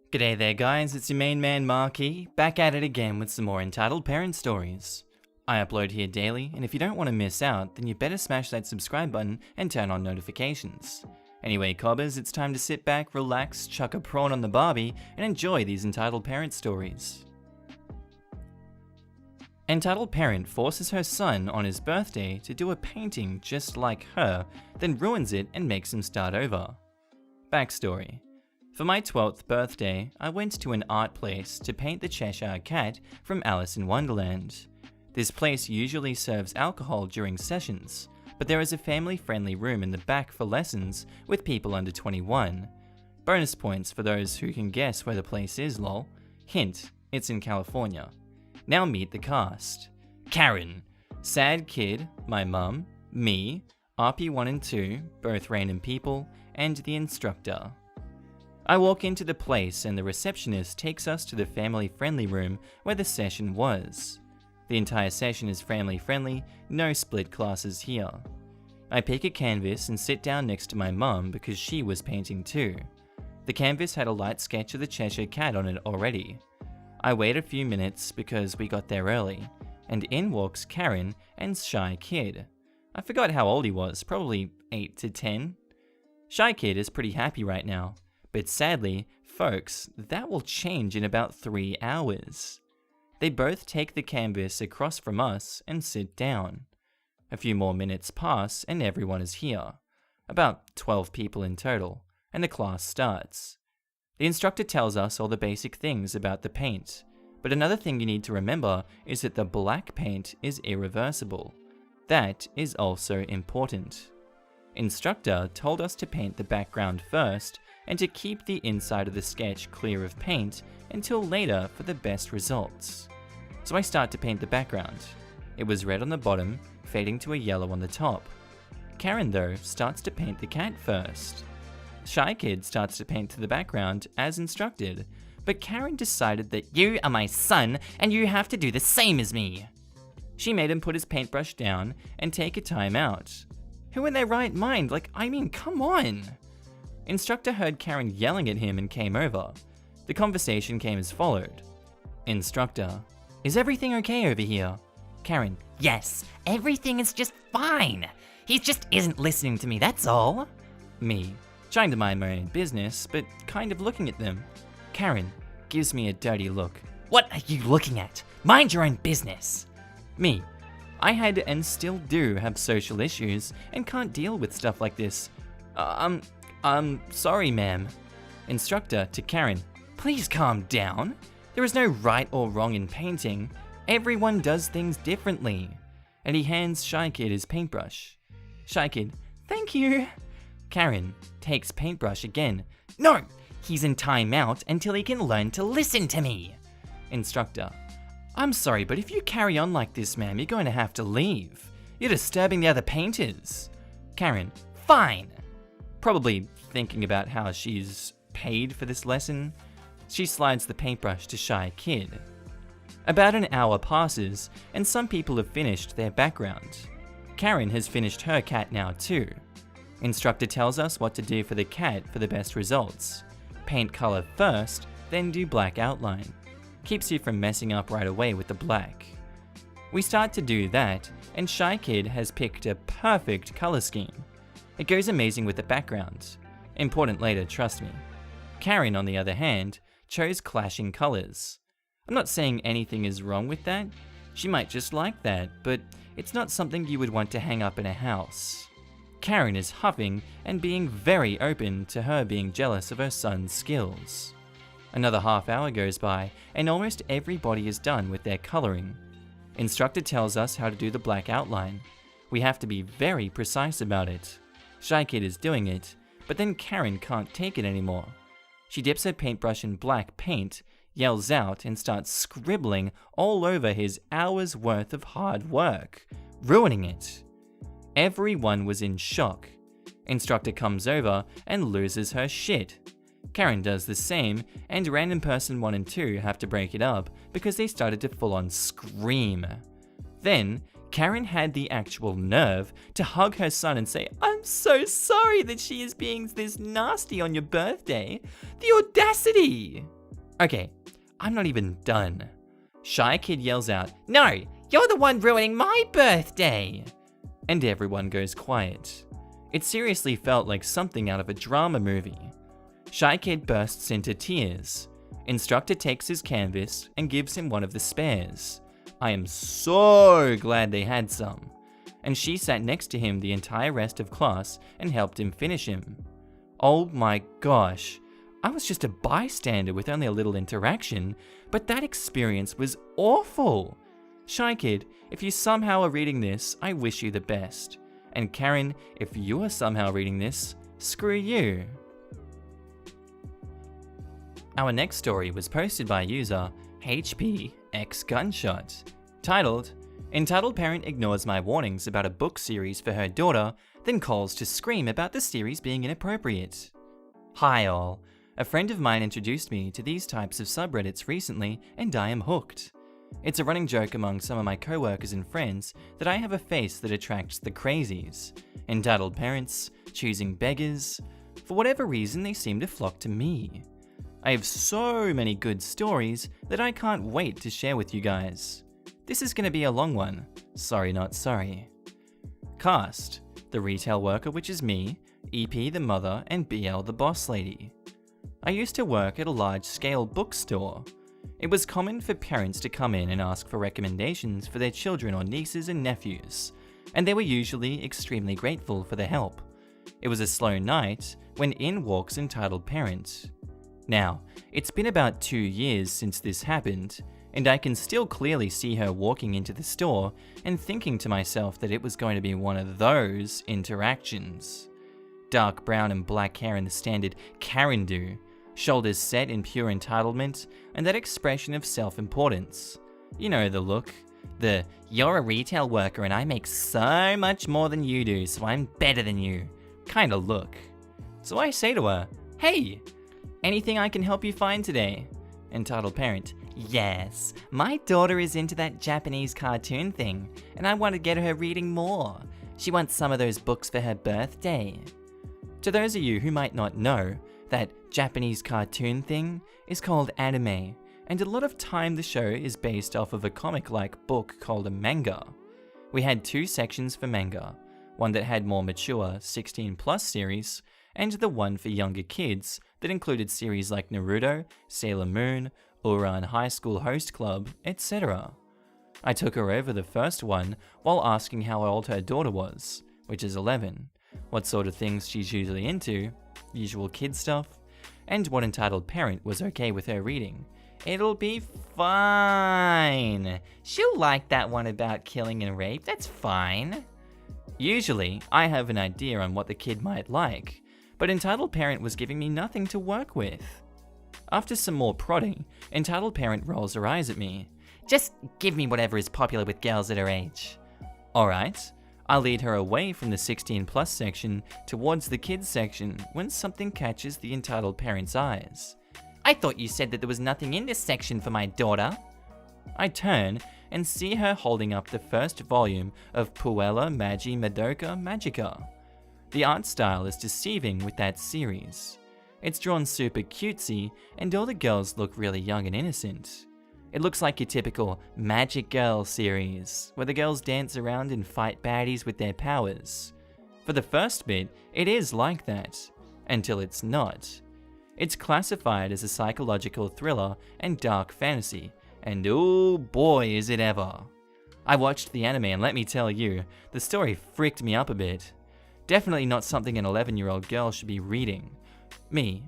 G'day there guys, it's your main man Markee, back at it again with some more Entitled Parent stories. I upload here daily, and if you don't want to miss out, then you better smash that subscribe button and turn on notifications. Anyway cobbers, it's time to sit back, relax, chuck a prawn on the barbie, and enjoy these Entitled Parent stories. Entitled parent forces her son on his birthday to do a painting just like her, then ruins it and makes him start over. Backstory. For my 12th birthday, I went to an art place to paint the Cheshire Cat from Alice in Wonderland. This place usually serves alcohol during sessions, but there is a family-friendly room in the back for lessons with people under 21. Bonus points for those who can guess where the place is, lol. Hint, it's in California. Now meet the cast. Karen, sad kid, my mum, me, RP1 and 2, both random people, and the instructor. I walk into the place and the receptionist takes us to the family-friendly room where the session was. The entire session is family-friendly, no split classes here. I pick a canvas and sit down next to my mum because she was painting too. The canvas had a light sketch of the Cheshire Cat on it already. I wait a few minutes because we got there early, and in walks Karen and Shy Kid. I forgot how old he was, probably 8 to 10. Shy Kid is pretty happy right now. But sadly, folks, that will change in about 3 hours. They both take the canvas across from us and sit down. A few more minutes pass and everyone is here. About 12 people in total, and the class starts. The instructor tells us all the basic things about the paint, but another thing you need to remember is that the black paint is irreversible. That is also important. Instructor told us to paint the background first and to keep the inside of the sketch clear of paint until later for the best results. So I start to paint the background. It was red on the bottom, fading to a yellow on the top. Karen though starts to paint the cat first. Shy Kid starts to paint to the background as instructed, but Karen decided that you are my son and you have to do the same as me. She made him put his paintbrush down and take a time out. Who in their right mind? Come on! Instructor heard Karen yelling at him and came over. The conversation came as followed. Instructor, is everything okay over here? Karen, Yes, everything is just fine. He just isn't listening to me, that's all. me, trying to mind my own business, but kind of looking at them. Karen gives me a dirty look. What are you looking at? Mind your own business. Me, I had and still do have social issues and can't deal with stuff like this. Sorry ma'am. Instructor to Karen, please calm down. There is no right or wrong in painting. Everyone does things differently. And he hands Shy Kid his paintbrush. Shy Kid, thank you. Karen takes paintbrush again. No, he's in timeout until he can learn to listen to me. Instructor, I'm sorry, but if you carry on like this, ma'am, you're going to have to leave. You're disturbing the other painters. Karen, Fine. probably thinking about how she's paid for this lesson, she slides the paintbrush to Shy Kid. About an hour passes, and some people have finished their background. Karen has finished her cat now too. Instructor tells us what to do for the cat for the best results. Paint color first, then do black outline. Keeps you from messing up right away with the black. We start to do that, and Shy Kid has picked a perfect color scheme. It goes amazing with the background. Important later, trust me. Karen, on the other hand, chose clashing colors. I'm not saying anything is wrong with that. She might just like that, but it's not something you would want to hang up in a house. Karen is huffing and being very open to her being jealous of her son's skills. Another half hour goes by, and almost everybody is done with their coloring. Instructor tells us how to do the black outline. We have to be very precise about it. Shy Kid is doing it, but then Karen can't take it anymore. She dips her paintbrush in black paint, yells out, and starts scribbling all over his hours worth of hard work, ruining it. Everyone was in shock. Instructor comes over and loses her shit. Karen does the same, and random person 1 and 2 have to break it up because they started to full on scream. Then, Karen had the actual nerve to hug her son and say, "I'm so sorry that she is being this nasty on your birthday. The audacity!" Okay, I'm not even done. Shy Kid yells out, No, you're the one ruining my birthday. and everyone goes quiet. It seriously felt like something out of a drama movie. Shy Kid bursts into tears. Instructor takes his canvas and gives him one of the spares. I am so glad they had some. And she sat next to him the entire rest of class and helped him finish him. Oh my gosh, I was just a bystander with only a little interaction, but that experience was awful. Shy Kid, if you somehow are reading this, I wish you the best. And Karen, if you are somehow reading this, screw you. Our next story was posted by user HPXGunshot, titled, Entitled Parent Ignores My Warnings About a Book Series for Her Daughter, then calls to scream about the series being inappropriate. Hi all, a friend of mine introduced me to these types of subreddits recently and I am hooked. It's a running joke among some of my co-workers and friends that I have a face that attracts the crazies. Entitled parents, choosing beggars. For whatever reason, they seem to flock to me. I have so many good stories that I can't wait to share with you guys. This is going to be a long one. Sorry not sorry. Cast: the retail worker, which is me, EP the mother, and BL the boss lady. I used to work at a large-scale bookstore. It was common for parents to come in and ask for recommendations for their children or nieces and nephews, and they were usually extremely grateful for the help. It was a slow night when in walks Entitled Parent. Now, it's been about 2 years since this happened, and I can still clearly see her walking into the store and thinking to myself that it was going to be one of those interactions. Dark brown and black hair in the standard Karen do, shoulders set in pure entitlement, and that expression of self-importance. You know the look. The, you're a retail worker and I make so much more than you do, so I'm better than you, kind of look. So I say to her, hey, anything I can help you find today? Entitled Parent, yes, my daughter is into that Japanese cartoon thing, and I want to get her reading more. She wants some of those books for her birthday. To those of you who might not know, that Japanese cartoon thing is called anime, and a lot of time the show is based off of a comic-like book called a manga. We had 2 sections for manga, one that had more mature 16+ series, and the one for younger kids that included series like Naruto, Sailor Moon, Ouran High School Host Club, etc. I took her over the first one while asking how old her daughter was, which is 11, what sort of things she's usually into, usual kid stuff, and what Entitled Parent was okay with her reading. It'll be fine. She'll like that one about killing and rape, that's fine. Usually, I have an idea on what the kid might like, but Entitled Parent was giving me nothing to work with. After some more prodding, Entitled Parent rolls her eyes at me. Just give me whatever is popular with girls at her age. Alright, I'll lead her away from the 16+ section towards the kids section when something catches the Entitled Parent's eyes. I thought you said that there was nothing in this section for my daughter. I turn and see her holding up the first volume of Puella Magi Madoka Magica. The art style is deceiving with that series. It's drawn super cutesy and all the girls look really young and innocent. It looks like your typical Magic Girl series, where the girls dance around and fight baddies with their powers. For the first bit, it is like that, until it's not. It's classified as a psychological thriller and dark fantasy, and oh boy is it ever. I watched the anime and let me tell you, the story fricked me up a bit. Definitely not something an 11-year-old girl should be reading. Me,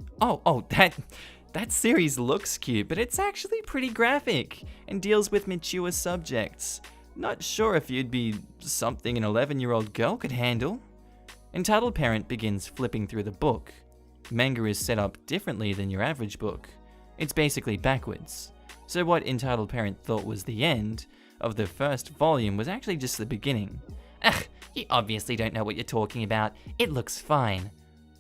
that series looks cute, but it's actually pretty graphic and deals with mature subjects. Not sure if you'd be something an 11-year-old girl could handle. Entitled Parent begins flipping through the book. Manga is set up differently than your average book. It's basically backwards. So what Entitled Parent thought was the end of the first volume was actually just the beginning. Ugh, you obviously don't know what you're talking about. It looks fine.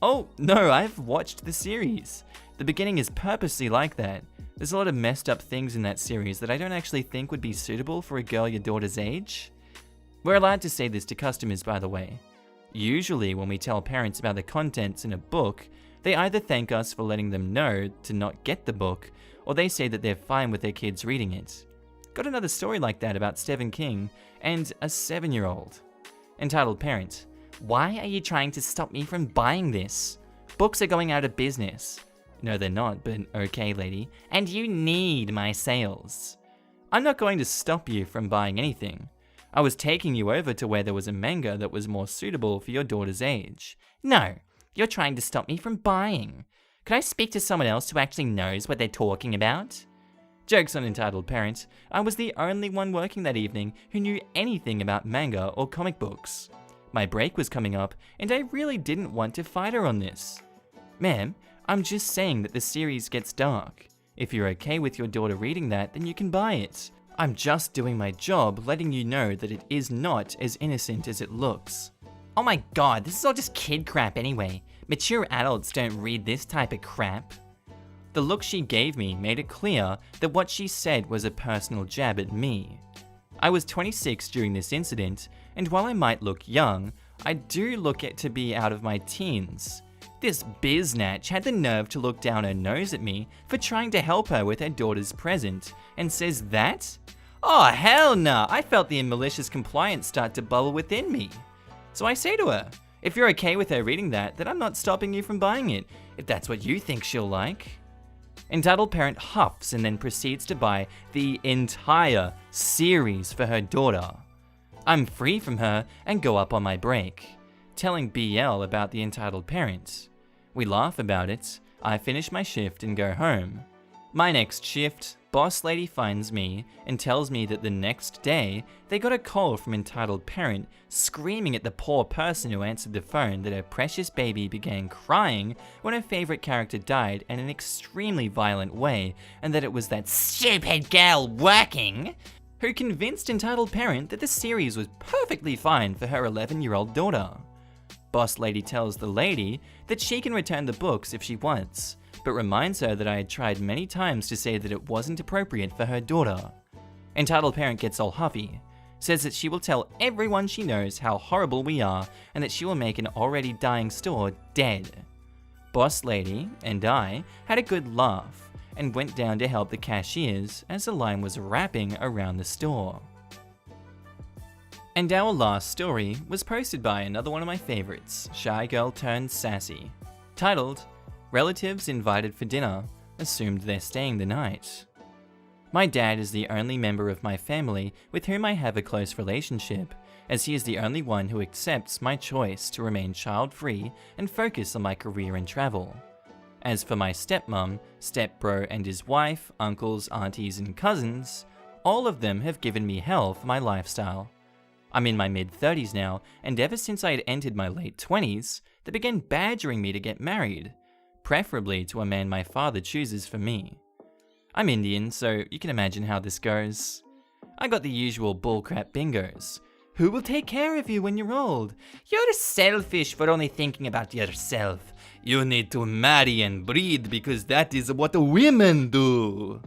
Oh, no, I've watched the series. The beginning is purposely like that. There's a lot of messed up things in that series that I don't actually think would be suitable for a girl your daughter's age. We're allowed to say this to customers, by the way. Usually when we tell parents about the contents in a book, They either thank us for letting them know to not get the book, or they say that they're fine with their kids reading it. Got another story like that about Stephen King and a 7-year-old. Entitled Parent: why are you trying to stop me from buying this? Books are going out of business. No, they're not, but okay, lady. And you need my sales. I'm not going to stop you from buying anything. I was taking you over to where there was a manga that was more suitable for your daughter's age. No, you're trying to stop me from buying. Could I speak to someone else who actually knows what they're talking about? Jokes on Entitled Parent, I was the only one working that evening who knew anything about manga or comic books. My break was coming up, and I really didn't want to fight her on this. Ma'am, I'm just saying that the series gets dark. If you're okay with your daughter reading that, then you can buy it. I'm just doing my job letting you know that it is not as innocent as it looks. Oh my god, this is all just kid crap anyway. Mature adults don't read this type of crap. The look she gave me made it clear that what she said was a personal jab at me. I was 26 during this incident, and while I might look young, I do look to be out of my teens. This biznatch had the nerve to look down her nose at me for trying to help her with her daughter's present, and says that? Oh hell nah, I felt the malicious compliance start to bubble within me. So I say to her, if you're okay with her reading that, then I'm not stopping you from buying it, if that's what you think she'll like. Entitled Parent huffs and then proceeds to buy the entire series for her daughter. I'm free from her and go up on my break, telling BL about the Entitled Parent. We laugh about it, I finish my shift and go home. My next shift, boss lady finds me and tells me that the next day they got a call from Entitled Parent screaming at the poor person who answered the phone that her precious baby began crying when her favorite character died in an extremely violent way, and that it was that Stupid girl working! who convinced Entitled Parent that the series was perfectly fine for her 11-year-old daughter. Boss lady tells the lady that she can return the books if she wants, but reminds her that I had tried many times to say that it wasn't appropriate for her daughter. Entitled Parent gets all huffy, says that she will tell everyone she knows how horrible we are and that she will make an already dying store dead. Boss lady and I had a good laugh and went down to help the cashiers as the line was wrapping around the store. And our last story was posted by another one of my favorites, Shy Girl Turned Sassy, titled, Relatives Invited for Dinner, Assumed They're Staying the Night. My dad is the only member of my family with whom I have a close relationship, as he is the only one who accepts my choice to remain child-free and focus on my career and travel. As for my stepmom, stepbro and his wife, uncles, aunties and cousins, all of them have given me hell for my lifestyle. I'm in my mid-30s now, and ever since I had entered my late 20s, they began badgering me to get married, preferably to a man my father chooses for me. I'm Indian, so you can imagine how this goes. I got the usual bullcrap bingos. Who will take care of you when you're old? You're selfish for only thinking about yourself. You need to marry and breed because that is what women do.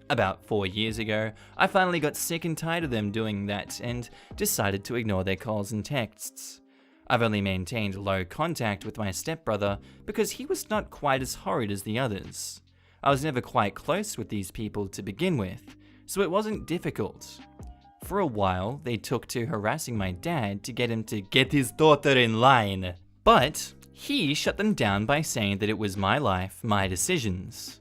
About 4 years ago, I finally got sick and tired of them doing that and decided to ignore their calls and texts. I've only maintained low contact with my stepbrother because he was not quite as horrid as the others. I was never quite close with these people to begin with, so it wasn't difficult. For a while, they took to harassing my dad to get him to get his daughter in line, but he shut them down by saying that it was my life, my decisions.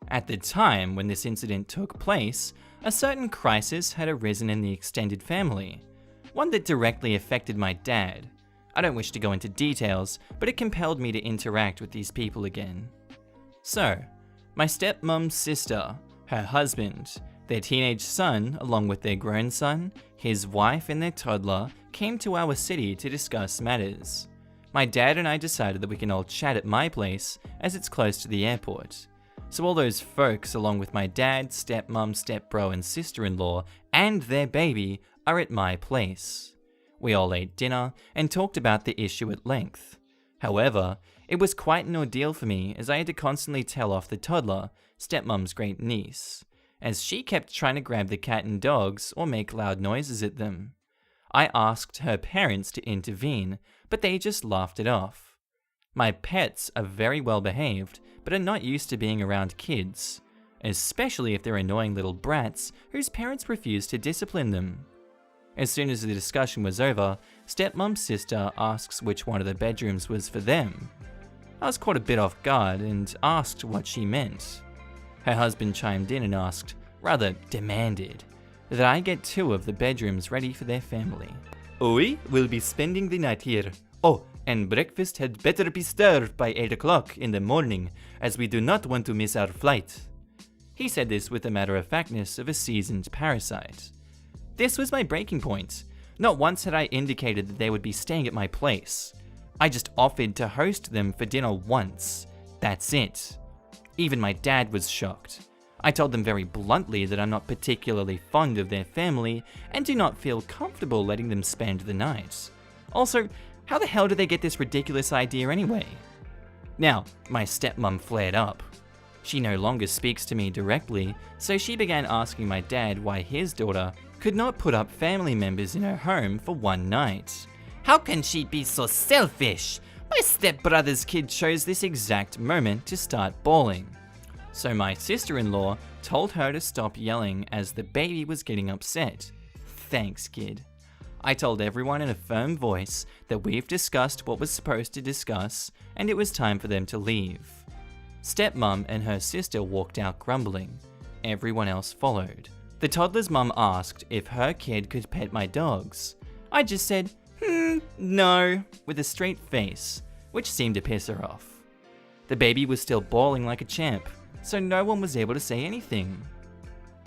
At the time when this incident took place, a certain crisis had arisen in the extended family, one that directly affected my dad. I don't wish to go into details, but it compelled me to interact with these people again. So, my stepmom's sister, her husband, their teenage son, along with their grown son, his wife and their toddler, came to our city to discuss matters. My dad and I decided that we can all chat at my place as it's close to the airport. So all those folks, along with my dad, stepmom, stepbro and sister-in-law, and their baby, are at my place. We all ate dinner and talked about the issue at length. However, it was quite an ordeal for me as I had to constantly tell off the toddler, stepmom's great niece, as she kept trying to grab the cat and dogs or make loud noises at them. I asked her parents to intervene, but they just laughed it off. My pets are very well behaved, but are not used to being around kids, especially if they're annoying little brats whose parents refuse to discipline them. As soon as the discussion was over, stepmom's sister asks which one of the bedrooms was for them. I was caught a bit off guard and asked what she meant. Her husband chimed in and asked, rather demanded, that I get 2 of the bedrooms ready for their family. We will be spending the night here. Oh, and breakfast had better be served by 8 o'clock in the morning, as we do not want to miss our flight. He said this with the matter-of-factness of a seasoned parasite. This was my breaking point. Not once had I indicated that they would be staying at my place. I just offered to host them for dinner once. That's it. Even my dad was shocked. I told them very bluntly that I'm not particularly fond of their family and do not feel comfortable letting them spend the night. Also, how the hell did they get this ridiculous idea anyway? Now, my stepmom flared up. She no longer speaks to me directly, so she began asking my dad why his daughter could not put up family members in her home for one night. How can she be so selfish? My stepbrother's kid chose this exact moment to start bawling. So my sister-in-law told her to stop yelling as the baby was getting upset. Thanks, kid. I told everyone in a firm voice that we've discussed what was supposed to discuss and it was time for them to leave. Stepmom and her sister walked out grumbling. Everyone else followed. The toddler's mum asked if her kid could pet my dogs. I just said, no, with a straight face, which seemed to piss her off. The baby was still bawling like a champ, so no one was able to say anything.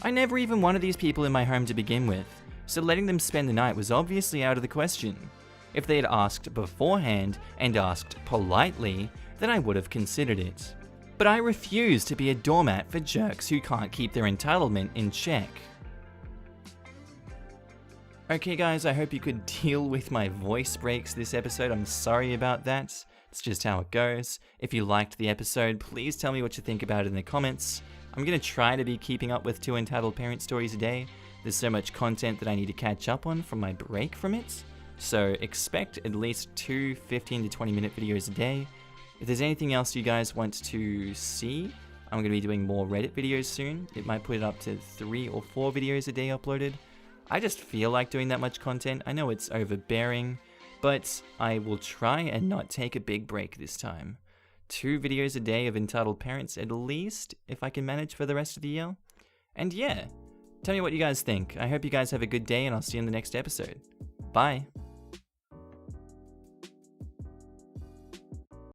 I never even wanted these people in my home to begin with, so letting them spend the night was obviously out of the question. If they had asked beforehand and asked politely, then I would have considered it. But I refuse to be a doormat for jerks who can't keep their entitlement in check. Okay guys, I hope you could deal with my voice breaks this episode. I'm sorry about that. It's just how it goes. If you liked the episode, please tell me what you think about it in the comments. I'm going to try to be keeping up with 2 entitled parent stories a day. There's so much content that I need to catch up on from my break from it. So expect at least 2 15 to 20 minute videos a day. If there's anything else you guys want to see, I'm going to be doing more Reddit videos soon. It might put it up to 3 or 4 videos a day uploaded. I just feel like doing that much content. I know it's overbearing, but I will try and not take a big break this time. 2 videos a day of entitled parents at least, if I can manage for the rest of the year. And yeah, tell me what you guys think. I hope you guys have a good day and I'll see you in the next episode. Bye.